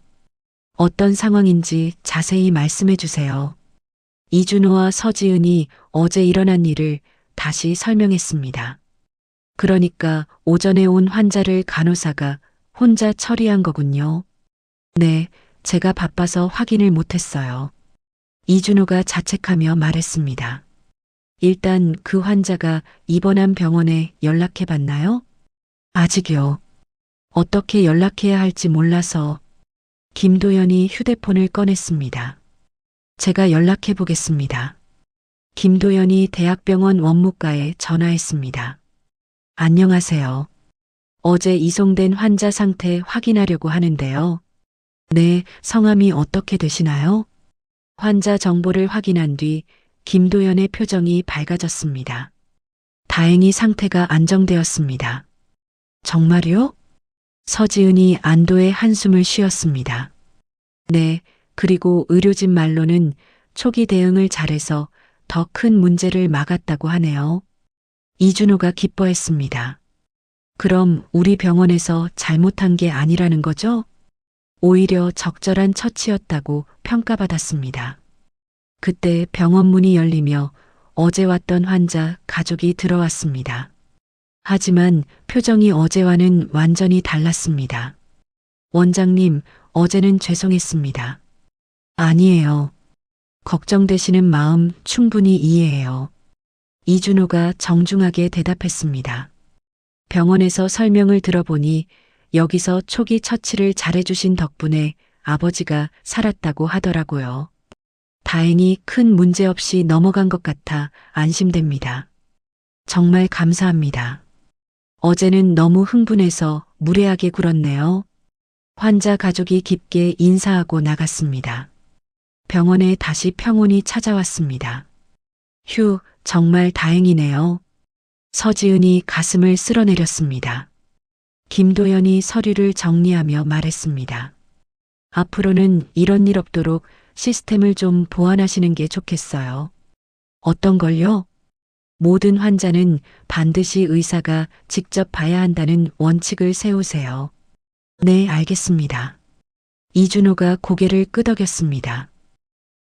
어떤 상황인지 자세히 말씀해 주세요. 이준호와 서지은이 어제 일어난 일을 다시 설명했습니다. 그러니까 오전에 온 환자를 간호사가 혼자 처리한 거군요. 네, 제가 바빠서 확인을 못했어요. 이준호가 자책하며 말했습니다. 일단 그 환자가 입원한 병원에 연락해 봤나요? 아직요. 어떻게 연락해야 할지 몰라서. 김도연이 휴대폰을 꺼냈습니다. 제가 연락해 보겠습니다. 김도연이 대학병원 원무과에 전화했습니다. 안녕하세요. 어제 이송된 환자 상태 확인하려고 하는데요. 네, 성함이 어떻게 되시나요? 환자 정보를 확인한 뒤 김도연의 표정이 밝아졌습니다. 다행히 상태가 안정되었습니다. 정말요? 서지은이 안도의 한숨을 쉬었습니다. 네, 그리고 의료진 말로는 초기 대응을 잘해서 더 큰 문제를 막았다고 하네요. 이준호가 기뻐했습니다. 그럼 우리 병원에서 잘못한 게 아니라는 거죠? 오히려 적절한 처치였다고 평가받았습니다. 그때 병원 문이 열리며 어제 왔던 환자 가족이 들어왔습니다. 하지만 표정이 어제와는 완전히 달랐습니다. 원장님, 어제는 죄송했습니다. 아니에요. 걱정되시는 마음 충분히 이해해요. 이준호가 정중하게 대답했습니다. 병원에서 설명을 들어보니 여기서 초기 처치를 잘해주신 덕분에 아버지가 살았다고 하더라고요. 다행히 큰 문제 없이 넘어간 것 같아 안심됩니다. 정말 감사합니다. 어제는 너무 흥분해서 무례하게 굴었네요. 환자 가족이 깊게 인사하고 나갔습니다. 병원에 다시 평온이 찾아왔습니다. 휴, 정말 다행이네요. 서지은이 가슴을 쓸어내렸습니다. 김도연이 서류를 정리하며 말했습니다. 앞으로는 이런 일 없도록 시스템을 좀 보완하시는 게 좋겠어요. 어떤 걸요? 모든 환자는 반드시 의사가 직접 봐야 한다는 원칙을 세우세요. 네, 알겠습니다. 이준호가 고개를 끄덕였습니다.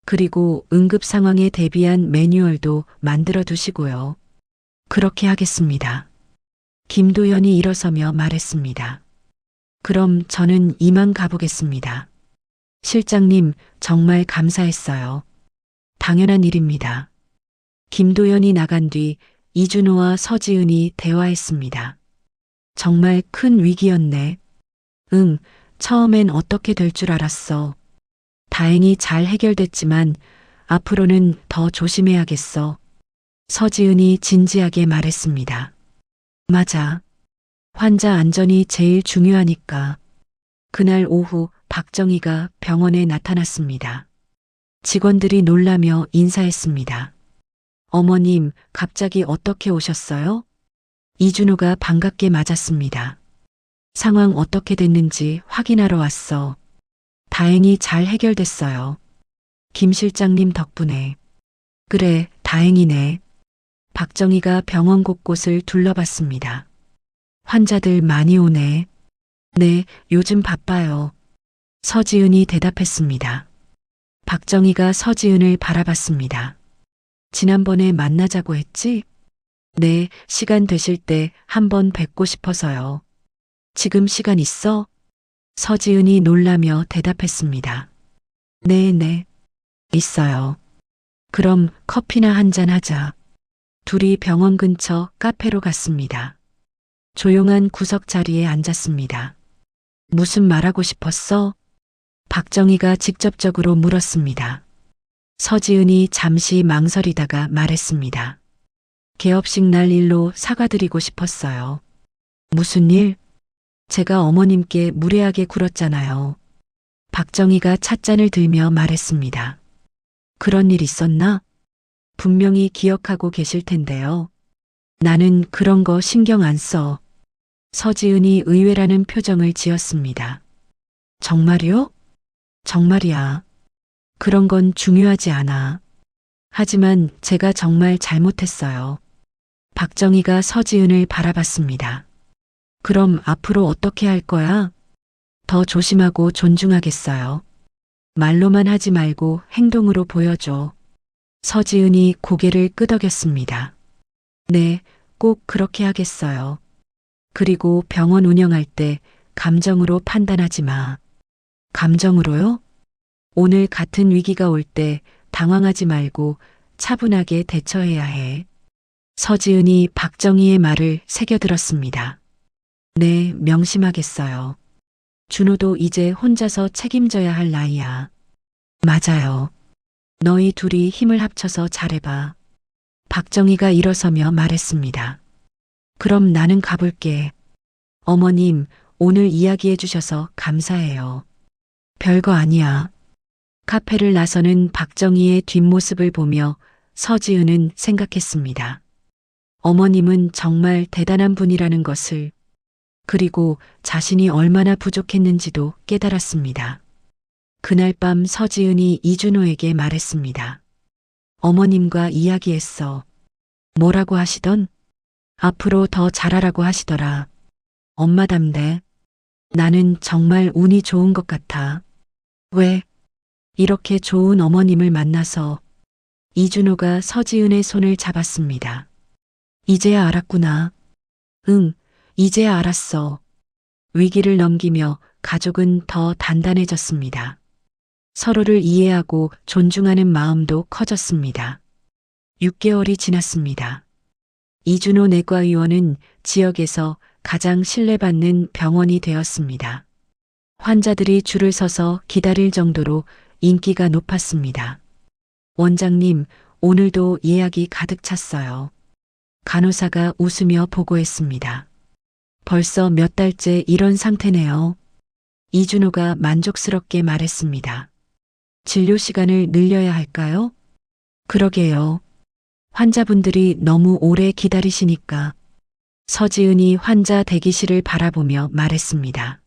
그리고 응급 상황에 대비한 매뉴얼도 만들어 두시고요. 그렇게 하겠습니다. 김도연이 일어서며 말했습니다. 그럼 저는 이만 가보겠습니다. 실장님, 정말 감사했어요. 당연한 일입니다. 김도연이 나간 뒤 이준호와 서지은이 대화했습니다. 정말 큰 위기였네. 응, 처음엔 어떻게 될 줄 알았어. 다행히 잘 해결됐지만 앞으로는 더 조심해야겠어. 서지은이 진지하게 말했습니다. 맞아. 환자 안전이 제일 중요하니까. 그날 오후 박정희가 병원에 나타났습니다. 직원들이 놀라며 인사했습니다. 어머님, 갑자기 어떻게 오셨어요? 이준호가 반갑게 맞았습니다. 상황 어떻게 됐는지 확인하러 왔어. 다행히 잘 해결됐어요. 김 실장님 덕분에. 그래, 다행이네. 박정희가 병원 곳곳을 둘러봤습니다. 환자들 많이 오네. 네, 요즘 바빠요. 서지은이 대답했습니다. 박정희가 서지은을 바라봤습니다. 지난번에 만나자고 했지? 네, 시간 되실 때 한번 뵙고 싶어서요. 지금 시간 있어? 서지은이 놀라며 대답했습니다. 네, 있어요. 그럼 커피나 한잔 하자. 둘이 병원 근처 카페로 갔습니다. 조용한 구석 자리에 앉았습니다. 무슨 말하고 싶었어? 박정희가 직접적으로 물었습니다. 서지은이 잠시 망설이다가 말했습니다. 개업식 날 일로 사과드리고 싶었어요. 무슨 일? 제가 어머님께 무례하게 굴었잖아요. 박정희가 찻잔을 들며 말했습니다. 그런 일 있었나? 분명히 기억하고 계실 텐데요. 나는 그런 거 신경 안 써. 서지은이 의외라는 표정을 지었습니다. 정말요? 정말이야. 그런 건 중요하지 않아. 하지만 제가 정말 잘못했어요. 박정희가 서지은을 바라봤습니다. 그럼 앞으로 어떻게 할 거야? 더 조심하고 존중하겠어요. 말로만 하지 말고 행동으로 보여줘. 서지은이 고개를 끄덕였습니다. 네, 꼭 그렇게 하겠어요. 그리고 병원 운영할 때 감정으로 판단하지 마. 감정으로요? 오늘 같은 위기가 올 때 당황하지 말고 차분하게 대처해야 해. 서지은이 박정희의 말을 새겨들었습니다. 네, 명심하겠어요. 준호도 이제 혼자서 책임져야 할 나이야. 맞아요. 너희 둘이 힘을 합쳐서 잘해봐. 박정희가 일어서며 말했습니다. 그럼 나는 가볼게. 어머님, 오늘 이야기해 주셔서 감사해요. 별거 아니야. 카페를 나서는 박정희의 뒷모습을 보며 서지은은 생각했습니다. 어머님은 정말 대단한 분이라는 것을, 그리고 자신이 얼마나 부족했는지도 깨달았습니다. 그날 밤 서지은이 이준호에게 말했습니다. 어머님과 이야기했어. 뭐라고 하시던? 앞으로 더 잘하라고 하시더라. 엄마담대. 나는 정말 운이 좋은 것 같아. 왜? 이렇게 좋은 어머님을 만나서. 이준호가 서지은의 손을 잡았습니다. 이제야 알았구나. 응, 이제야 알았어. 위기를 넘기며 가족은 더 단단해졌습니다. 서로를 이해하고 존중하는 마음도 커졌습니다. 6개월이 지났습니다. 이준호 내과의원은 지역에서 가장 신뢰받는 병원이 되었습니다. 환자들이 줄을 서서 기다릴 정도로 인기가 높았습니다. 원장님, 오늘도 예약이 가득 찼어요. 간호사가 웃으며 보고했습니다. 벌써 몇 달째 이런 상태네요. 이준호가 만족스럽게 말했습니다. 진료 시간을 늘려야 할까요? 그러게요. 환자분들이 너무 오래 기다리시니까. 서지은이 환자 대기실을 바라보며 말했습니다.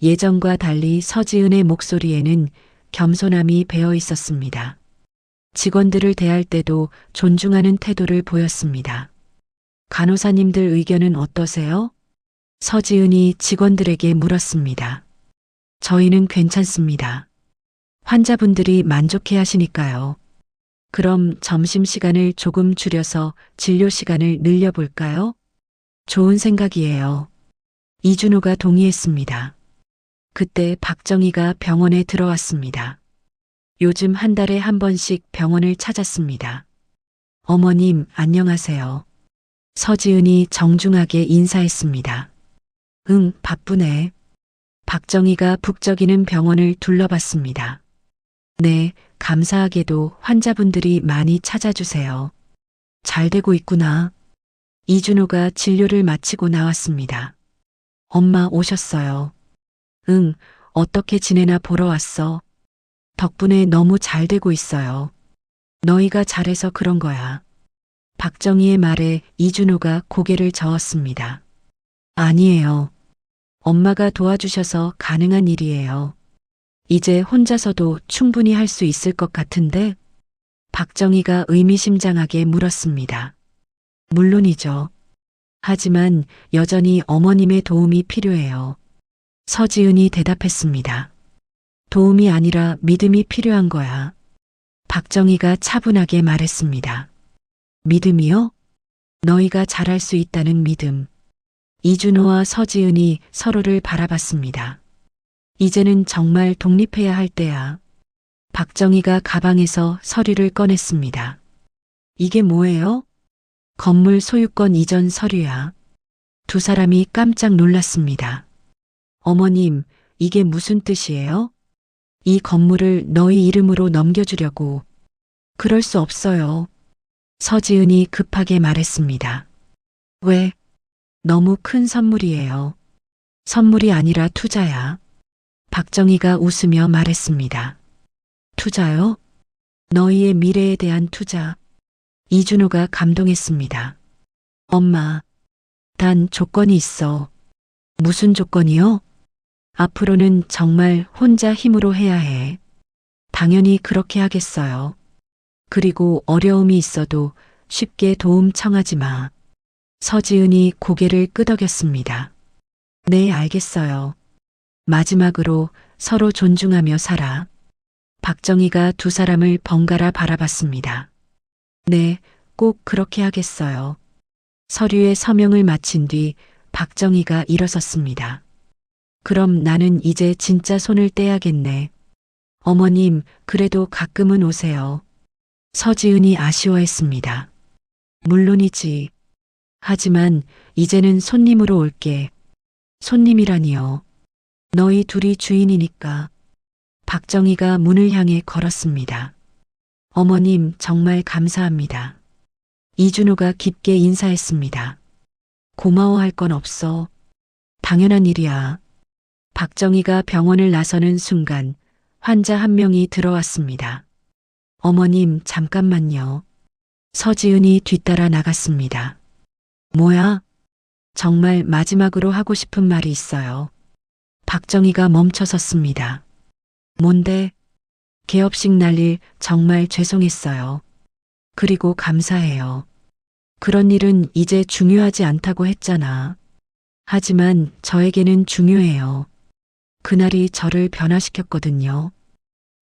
예전과 달리 서지은의 목소리에는 겸손함이 배어 있었습니다. 직원들을 대할 때도 존중하는 태도를 보였습니다. 간호사님들 의견은 어떠세요? 서지은이 직원들에게 물었습니다. 저희는 괜찮습니다. 환자분들이 만족해 하시니까요. 그럼 점심시간을 조금 줄여서 진료 시간을 늘려볼까요? 좋은 생각이에요. 이준호가 동의했습니다. 그때 박정희가 병원에 들어왔습니다. 요즘 한 달에 한 번씩 병원을 찾았습니다. 어머님, 안녕하세요. 서지은이 정중하게 인사했습니다. 응, 바쁘네. 박정희가 북적이는 병원을 둘러봤습니다. 네, 감사하게도 환자분들이 많이 찾아주세요. 잘 되고 있구나. 이준호가 진료를 마치고 나왔습니다. 엄마 오셨어요. 응, 어떻게 지내나 보러 왔어. 덕분에 너무 잘 되고 있어요. 너희가 잘해서 그런 거야. 박정희의 말에 이준호가 고개를 저었습니다. 아니에요. 엄마가 도와주셔서 가능한 일이에요. 이제 혼자서도 충분히 할 수 있을 것 같은데? 박정희가 의미심장하게 물었습니다. 물론이죠. 하지만 여전히 어머님의 도움이 필요해요. 서지은이 대답했습니다. 도움이 아니라 믿음이 필요한 거야. 박정희가 차분하게 말했습니다. 믿음이요? 너희가 잘할 수 있다는 믿음. 이준호와 서지은이 서로를 바라봤습니다. 이제는 정말 독립해야 할 때야. 박정희가 가방에서 서류를 꺼냈습니다. 이게 뭐예요? 건물 소유권 이전 서류야. 두 사람이 깜짝 놀랐습니다. 어머님, 이게 무슨 뜻이에요? 이 건물을 너희 이름으로 넘겨주려고. 그럴 수 없어요. 서지은이 급하게 말했습니다. 왜? 너무 큰 선물이에요. 선물이 아니라 투자야. 박정희가 웃으며 말했습니다. 투자요? 너희의 미래에 대한 투자. 이준호가 감동했습니다. 엄마, 단 조건이 있어. 무슨 조건이요? 앞으로는 정말 혼자 힘으로 해야 해. 당연히 그렇게 하겠어요. 그리고 어려움이 있어도 쉽게 도움 청하지 마. 서지은이 고개를 끄덕였습니다. 네, 알겠어요. 마지막으로 서로 존중하며 살아. 박정희가 두 사람을 번갈아 바라봤습니다. 네, 꼭 그렇게 하겠어요. 서류에 서명을 마친 뒤 박정희가 일어섰습니다. 그럼 나는 이제 진짜 손을 떼야겠네. 어머님, 그래도 가끔은 오세요. 서지은이 아쉬워했습니다. 물론이지. 하지만 이제는 손님으로 올게. 손님이라니요. 너희 둘이 주인이니까. 박정희가 문을 향해 걸었습니다. 어머님, 정말 감사합니다. 이준호가 깊게 인사했습니다. 고마워할 건 없어. 당연한 일이야. 박정희가 병원을 나서는 순간 환자 한 명이 들어왔습니다. 어머님, 잠깐만요. 서지은이 뒤따라 나갔습니다. 뭐야? 정말 마지막으로 하고 싶은 말이 있어요. 박정희가 멈춰섰습니다. 뭔데? 개업식 날일 정말 죄송했어요. 그리고 감사해요. 그런 일은 이제 중요하지 않다고 했잖아. 하지만 저에게는 중요해요. 그날이 저를 변화시켰거든요.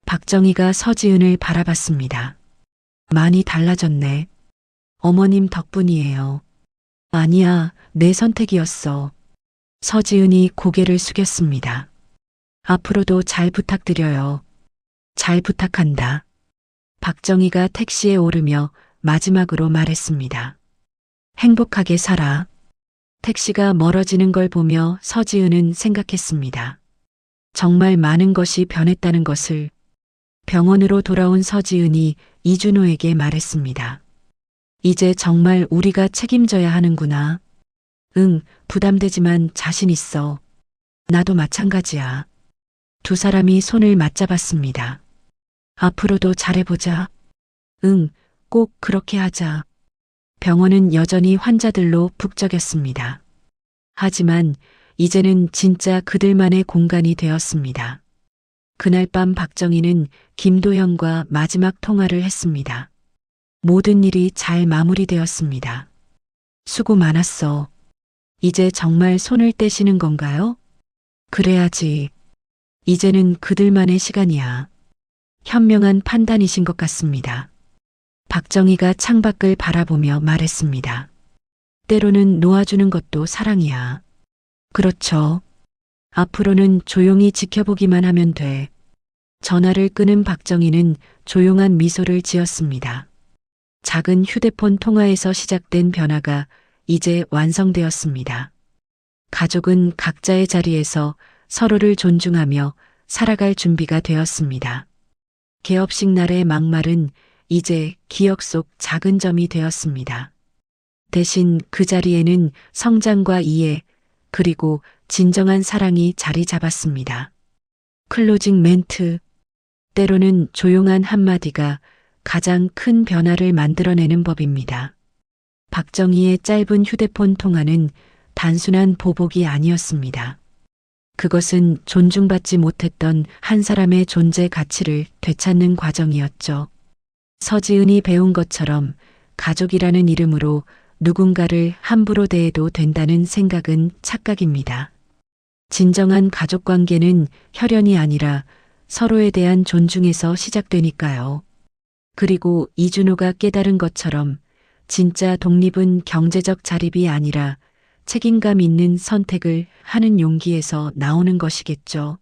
박정희가 서지은을 바라봤습니다. 많이 달라졌네. 어머님 덕분이에요. 아니야, 내 선택이었어. 서지은이 고개를 숙였습니다. 앞으로도 잘 부탁드려요. 잘 부탁한다. 박정희가 택시에 오르며 마지막으로 말했습니다. 행복하게 살아. 택시가 멀어지는 걸 보며 서지은은 생각했습니다. 정말 많은 것이 변했다는 것을. 병원으로 돌아온 서지은이 이준호에게 말했습니다. 이제 정말 우리가 책임져야 하는구나. 응, 부담되지만 자신 있어. 나도 마찬가지야. 두 사람이 손을 맞잡았습니다. 앞으로도 잘해보자. 응, 꼭 그렇게 하자. 병원은 여전히 환자들로 북적였습니다. 하지만 이제는 진짜 그들만의 공간이 되었습니다. 그날 밤 박정희는 김도현과 마지막 통화를 했습니다. 모든 일이 잘 마무리되었습니다. 수고 많았어. 이제 정말 손을 떼시는 건가요? 그래야지. 이제는 그들만의 시간이야. 현명한 판단이신 것 같습니다. 박정희가 창밖을 바라보며 말했습니다. 때로는 놓아주는 것도 사랑이야. 그렇죠. 앞으로는 조용히 지켜보기만 하면 돼. 전화를 끄는 박정희는 조용한 미소를 지었습니다. 작은 휴대폰 통화에서 시작된 변화가 이제 완성되었습니다. 가족은 각자의 자리에서 서로를 존중하며 살아갈 준비가 되었습니다. 개업식 날의 막말은 이제 기억 속 작은 점이 되었습니다. 대신 그 자리에는 성장과 이해, 그리고 진정한 사랑이 자리 잡았습니다. 클로징 멘트. 때로는 조용한 한마디가 가장 큰 변화를 만들어내는 법입니다. 박정희의 짧은 휴대폰 통화는 단순한 보복이 아니었습니다. 그것은 존중받지 못했던 한 사람의 존재 가치를 되찾는 과정이었죠. 서지은이 배운 것처럼 가족이라는 이름으로 누군가를 함부로 대해도 된다는 생각은 착각입니다. 진정한 가족 관계는 혈연이 아니라 서로에 대한 존중에서 시작되니까요. 그리고 이준호가 깨달은 것처럼 진짜 독립은 경제적 자립이 아니라 책임감 있는 선택을 하는 용기에서 나오는 것이겠죠.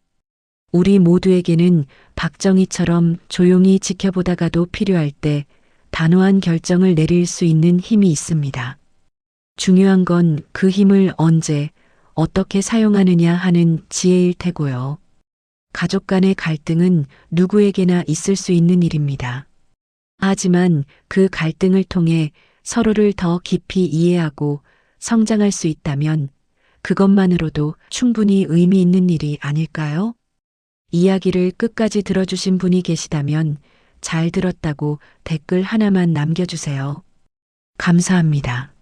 우리 모두에게는 박정희처럼 조용히 지켜보다가도 필요할 때 단호한 결정을 내릴 수 있는 힘이 있습니다. 중요한 건 그 힘을 언제, 어떻게 사용하느냐 하는 지혜일 테고요. 가족 간의 갈등은 누구에게나 있을 수 있는 일입니다. 하지만 그 갈등을 통해 서로를 더 깊이 이해하고 성장할 수 있다면 그것만으로도 충분히 의미 있는 일이 아닐까요? 이야기를 끝까지 들어주신 분이 계시다면 잘 들었다고 댓글 하나만 남겨주세요. 감사합니다.